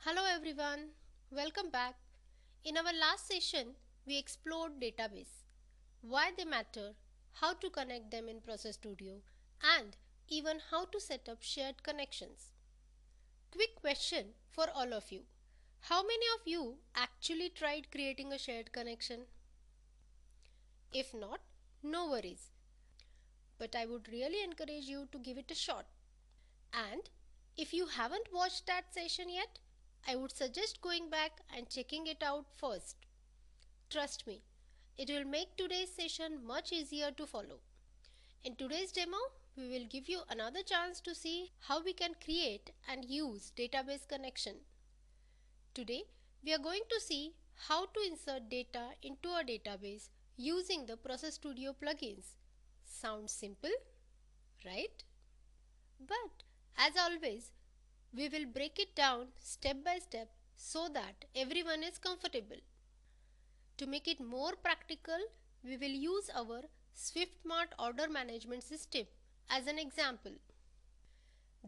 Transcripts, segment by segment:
Hello everyone, welcome back. In our last session, we explored database, why they matter, how to connect them in Process Studio, and even how to set up shared connections. Quick question for all of you. How many of you actually tried creating a shared connection? If not, no worries. But I would really encourage you to give it a shot. And if you haven't watched that session yet, I would suggest going back and checking it out first. Trust me, it will make today's session much easier to follow. In today's demo, we will give you another chance to see how we can create and use database connection. Today, we are going to see how to insert data into a database using the Process Studio plugins. Sounds simple, right? But as always, we will break it down step by step so that everyone is comfortable. To make it more practical, we will use our SwiftMart Order Management System as an example.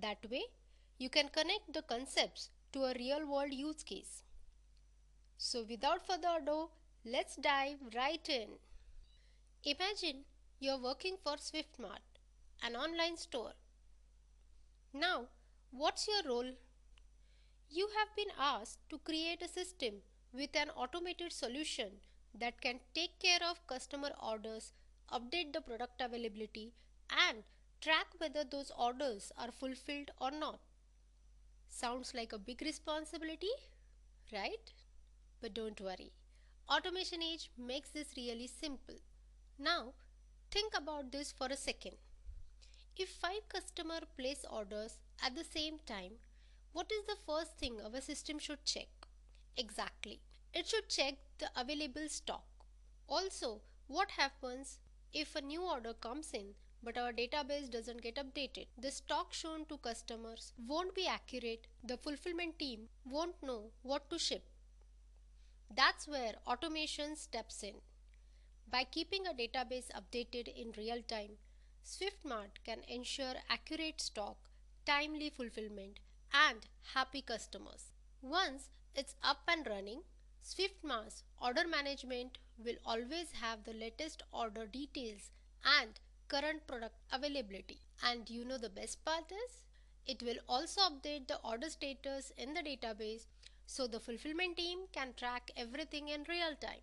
That way, you can connect the concepts to a real-world use case. So without further ado, let's dive right in. Imagine you're working for SwiftMart, an online store. Now, what's your role? You have been asked to create a system with an automated solution that can take care of customer orders, update the product availability, and track whether those orders are fulfilled or not. Sounds like a big responsibility, right? But don't worry, AutomationEdge makes this really simple. Now, think about this for a second. If 5 customers place orders at the same time, what is the first thing our system should check? Exactly, it should check the available stock. Also, what happens if a new order comes in but our database doesn't get updated? The stock shown to customers won't be accurate, the fulfillment team won't know what to ship. That's where automation steps in. By keeping a database updated in real time, SwiftMart can ensure accurate stock, timely fulfillment, and happy customers. Once it's up and running, SwiftMart's order management will always have the latest order details and current product availability. And you know the best part is? It will also update the order status in the database so the fulfillment team can track everything in real time.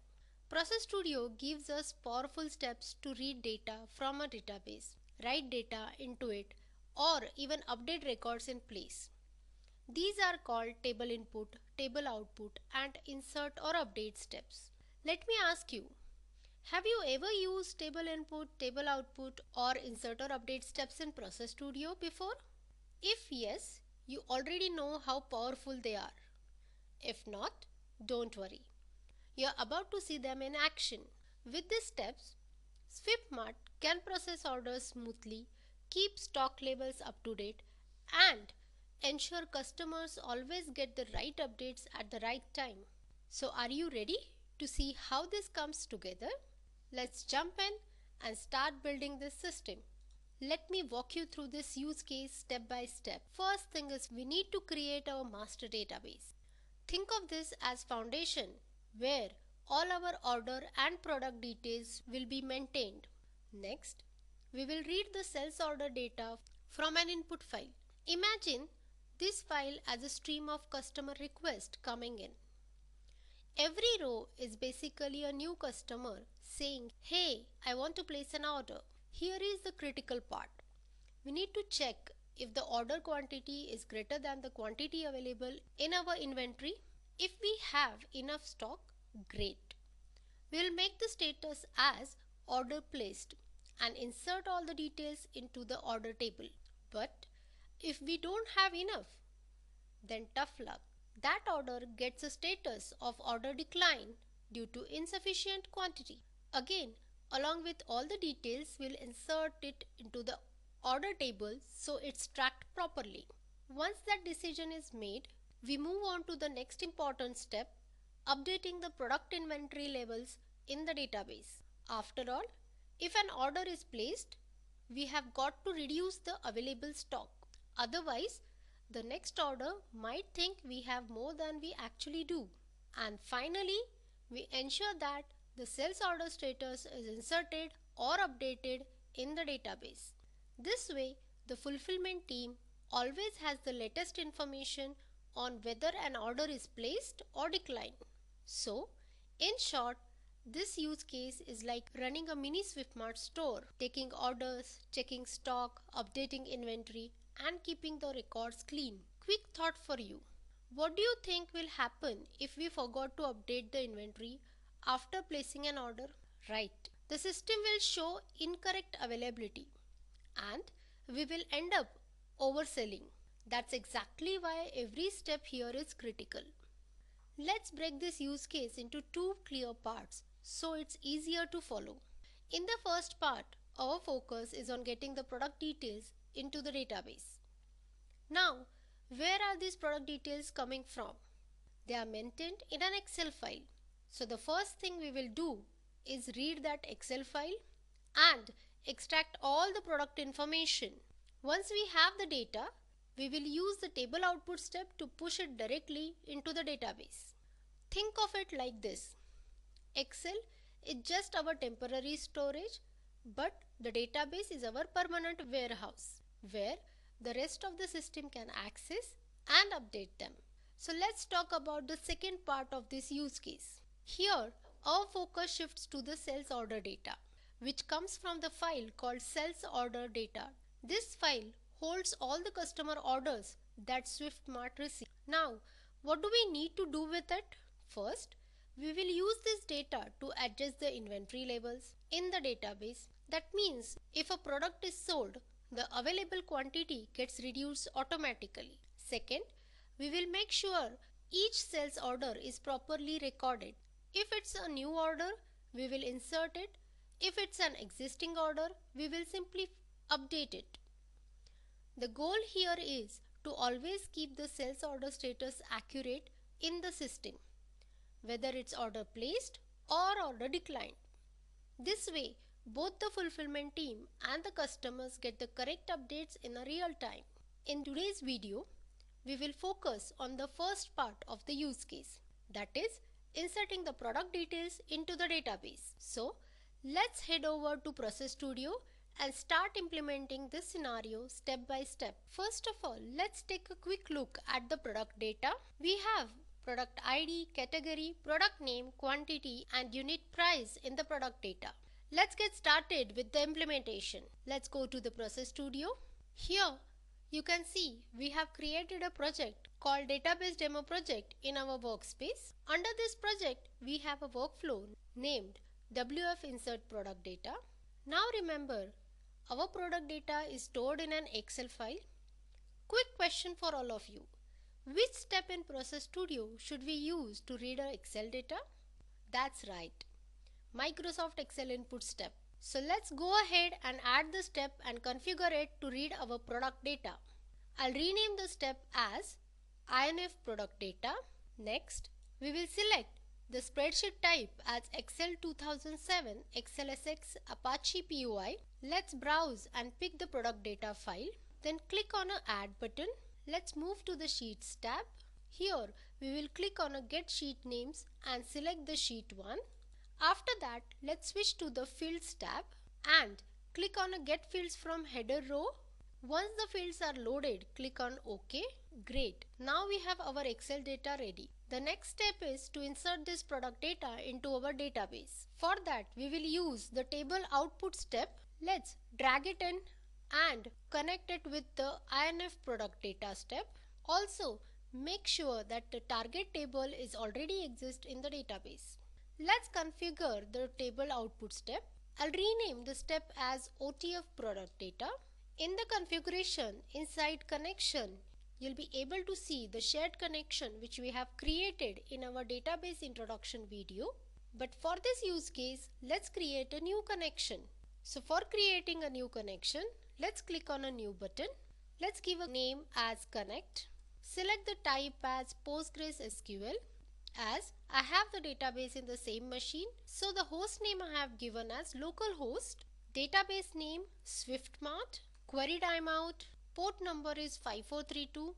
Process Studio gives us powerful steps to read data from a database, write data into it, or even update records in place. These are called table input, table output, and insert or update steps. Let me ask you, have you ever used table input, table output, or insert or update steps in Process Studio before? If yes, you already know how powerful they are. If not, don't worry. You're about to see them in action. With these steps, SwiftMart can process orders smoothly, keep stock levels up to date, and ensure customers always get the right updates at the right time. So are you ready to see how this comes together? Let's jump in and start building this system. Let me walk you through this use case step by step. First thing is we need to create our master database. Think of this as foundation where all our order and product details will be maintained. Next, we will read the sales order data from an input file. Imagine this file as a stream of customer requests coming in. Every row is basically a new customer saying, "Hey, I want to place an order." Here is the critical part. We need to check if the order quantity is greater than the quantity available in our inventory. If we have enough stock, great. We will make the status as order placed and insert all the details into the order table. But if we don't have enough, then tough luck. That order gets a status of order decline due to insufficient quantity. Again, along with all the details, we'll insert it into the order table so it's tracked properly. Once that decision is made, we move on to the next important step, updating the product inventory levels in the database. After all, if an order is placed, we have got to reduce the available stock. Otherwise, The next order might think we have more than we actually do. And finally, we ensure that the sales order status is inserted or updated in the database. This way, the fulfillment team always has the latest information on whether an order is placed or declined. So, in short, this use case is like running a mini SwiftMart store, taking orders, checking stock, updating inventory, and keeping the records clean. Quick thought for you. What do you think will happen if we forgot to update the inventory after placing an order? Right. The system will show incorrect availability and we will end up overselling. That's exactly why every step here is critical. Let's break this use case into two clear parts so it's easier to follow. In the first part, our focus is on getting the product details into the database. Now, where are these product details coming from? They are maintained in an Excel file. So the first thing we will do is read that Excel file and extract all the product information. Once we have the data, we will use the table output step to push it directly into the database. Think of it like this. Excel is just our temporary storage, but the database is our permanent warehouse where the rest of the system can access and update them. So let's talk about the second part of this use case. Here, our focus shifts to the sales order data, which comes from the file called sales order data. This file holds all the customer orders that SwiftMart receives. Now, what do we need to do with it? First, we will use this data to adjust the inventory levels in the database. That means if a product is sold, the available quantity gets reduced automatically. Second, we will make sure each sales order is properly recorded. If it's a new order, we will insert it. If it's an existing order, we will simply update it. The goal here is to always keep the sales order status accurate in the system, whether it's order placed or order declined. This way, both the fulfillment team and the customers get the correct updates in a real time. In today's video, we will focus on the first part of the use case, that is, inserting the product details into the database. So, let's head over to Process Studio and start implementing this scenario step by step. First of all, let's take a quick look at the product data. We have product ID, category, product name, quantity, and unit price in the product data. Let's get started with the implementation. Let's go to the Process Studio. Here, you can see we have created a project called Database Demo Project in our workspace. Under this project, we have a workflow named WF Insert Product Data. Now remember, our product data is stored in an Excel file. Quick question for all of you. Which step in Process Studio should we use to read our Excel data? That's right, Microsoft Excel input step. So let's go ahead and add the step and configure it to read our product data. I'll rename the step as INF product data. Next, we will select the spreadsheet type as Excel 2007 XLSX Apache POI. Let's browse and pick the product data file. Then click on a Add button. Let's move to the Sheets tab. Here, we will click on a Get Sheet Names and select the Sheet 1. After that, let's switch to the Fields tab and click on a Get Fields from Header row. Once the fields are loaded, click on OK. Great. Now we have our Excel data ready. The next step is to insert this product data into our database. For that, we will use the table output step. Let's drag it in and connect it with the INF product data step. Also, make sure that the target table is already exist in the database. Let's configure the table output step. I'll rename the step as OTF product data. In the configuration inside connection, you'll be able to see the shared connection which we have created in our database introduction video. But for this use case, let's create a new connection. So for creating a new connection, let's click on a new button. Let's give a name as connect. Select the type as PostgreSQL. As I have the database in the same machine, so the host name I have given as localhost, database name SwiftMart, query timeout, port number is 5432,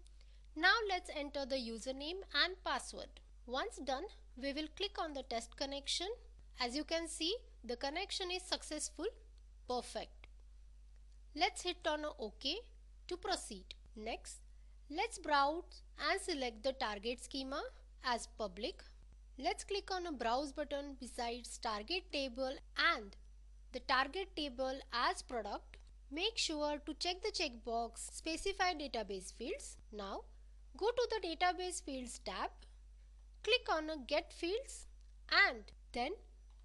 Now let's enter the username and password. Once done, we will click on the test connection. As you can see, the connection is successful. Perfect. Let's hit on OK to proceed. Next, let's browse and select the target schema as public. Let's click on a browse button besides target table and the target table as product. Make sure to check the checkbox specify database fields. Now go to the database fields tab, click on get fields and then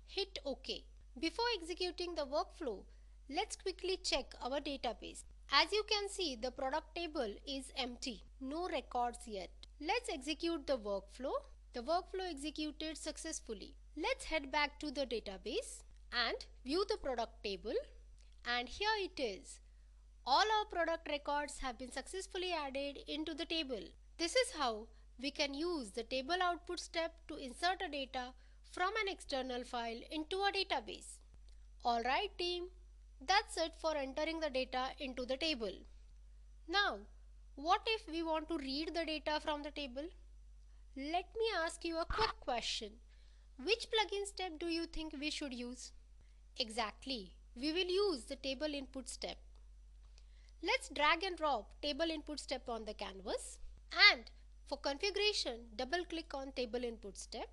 hit OK. Before executing the workflow, let's quickly check our database. As you can see, the product table is empty, no records yet. Let's execute the workflow. The workflow executed successfully. Let's head back to the database and view the product table, and here it is. All our product records have been successfully added into the table. This is how we can use the table output step to insert a data from an external file into a database. Alright team, that's it for entering the data into the table. Now, what if we want to read the data from the table? Let me ask you a quick question. Which plugin step do you think we should use? Exactly, we will use the table input step. Let's drag and drop table input step on the canvas, and for configuration, double click on table input step.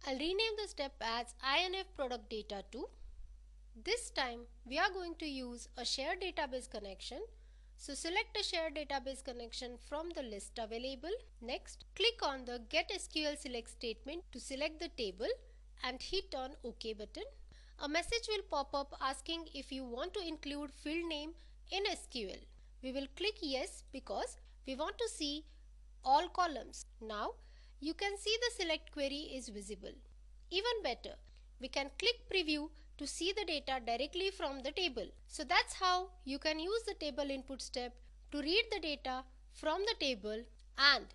I'll rename the step as INF product data 2. This time we are going to use a shared database connection. So select a shared database connection from the list available. Next, click on the Get SQL Select statement to select the table and hit on OK button. A message will pop up asking if you want to include field name in SQL. We will click yes because we want to see all columns. Now you can see the select query is visible. Even better, we can click preview to see the data directly from the table. So that's how you can use the table input step to read the data from the table and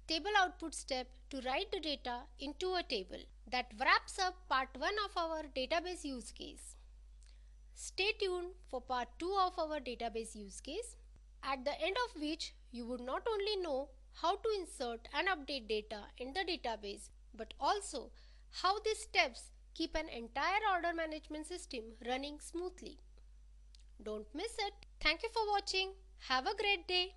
table output step to write the data into a table. That wraps up part 1 of our database use case. Stay tuned for part 2 of our database use case, at the end of which you would not only know how to insert and update data in the database, but also how these steps keep an entire order management system running smoothly. Don't miss it. Thank you for watching. Have a great day.